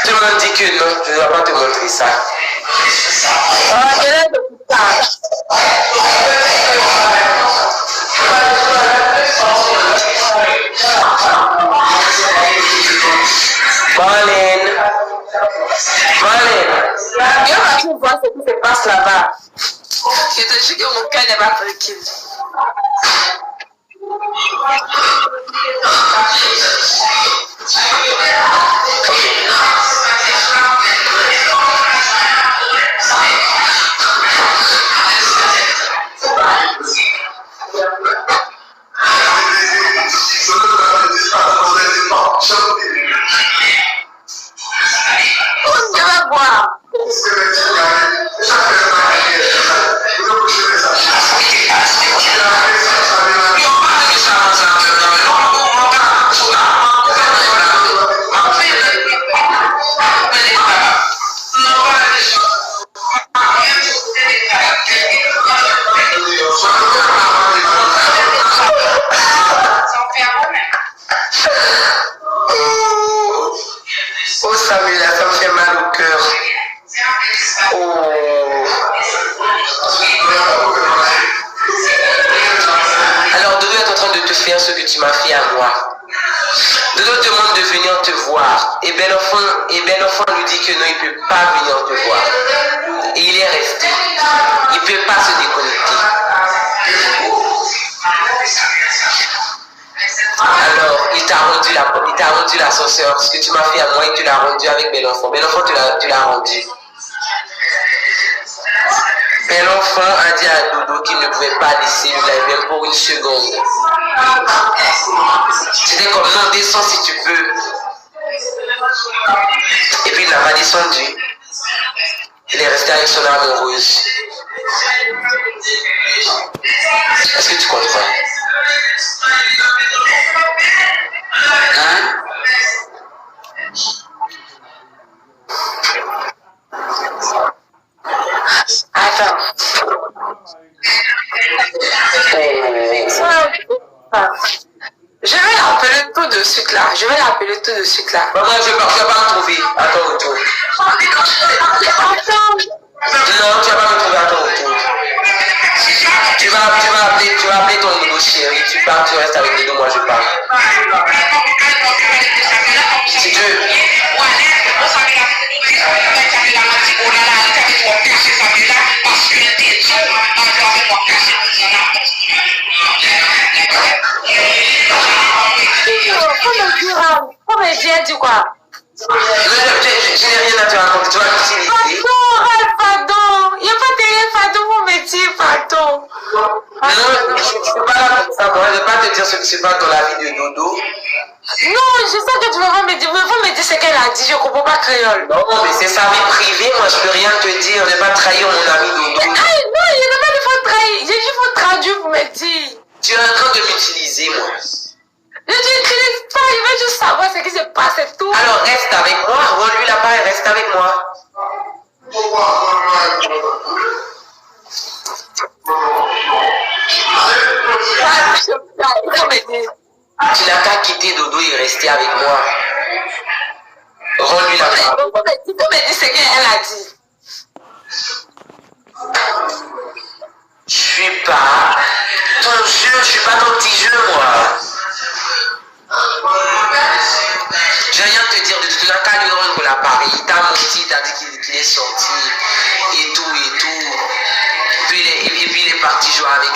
Tout le monde dit que non, je ne dois pas te montrer ça. Marlène. Tu vois ce qui se passe là-bas. Je te jure que mon cœur n'est pas tranquille. Je vais voir. Oh Samuel, ça me fait mal au cœur. Oh. Alors Dodo est en train de te faire ce que tu m'as fait à moi. Dodo demande de venir te voir. Et bel enfant lui dit que non, il ne peut pas venir te voir. Et il est resté. Il ne peut pas se déconnecter. Alors, il t'a rendu l'ascenseur. Ce que tu m'as fait à moi, il te l'a rendu avec bel enfant. Bel enfant, tu l'as rendu. Bel enfant a dit à Dodo qu'il ne pouvait pas laisser le live même pour une seconde. C'était comme non, descends si tu peux. Et puis il n'a pas descendu. Il est resté avec son amoureuse. Est-ce que tu comprends? Hein? Attends. Je vais l'appeler tout de suite là. Maman, je ne vais pas me trouver à ton retour. Non, tu ne vas pas me trouver à ton retour. Tu vas appeler ton nouveau chéri. Tu pars, tu restes avec Dodo, moi je pars. Si tu veux. Faut me dire du quoi? Je n'ai rien à te raconter, tu vas l'utiliser. Pardon. Il n'y a pas de pardon pour me dire pardon. Non, je ne suis pas là pour ça. Moi, je ne vais pas te dire ce qui se passe dans la vie de Dodo. Non, je sais que tu veux me dire. Mais vous me dites ce qu'elle a dit. Je ne comprends pas créole. Non, mais c'est sa vie privée. Moi, je ne peux rien te dire. Je ne vais pas trahir mon ami Dodo. Non, il n'y a pas de faut trahir. J'ai dit il faut traduire pour me dire. Tu es en train de m'utiliser, moi. Je n'utilise pas. Il veut juste savoir ce qui se passe, c'est tout. Alors, reste avec moi. Rends-lui l'appareil. Reste avec moi. Tu n'as qu'à quitter Dodo et rester avec moi. Rends-lui l'appareil. Vous me dites ce qu'elle a dit. Je suis pas ton jeu, je suis pas ton petit jeu, moi. Je viens de te dire, de tout qu'à lui rendre l'appareil. Il t'a menti, il t'a dit qu'il est sorti et tout. Et puis il est parti jouer avec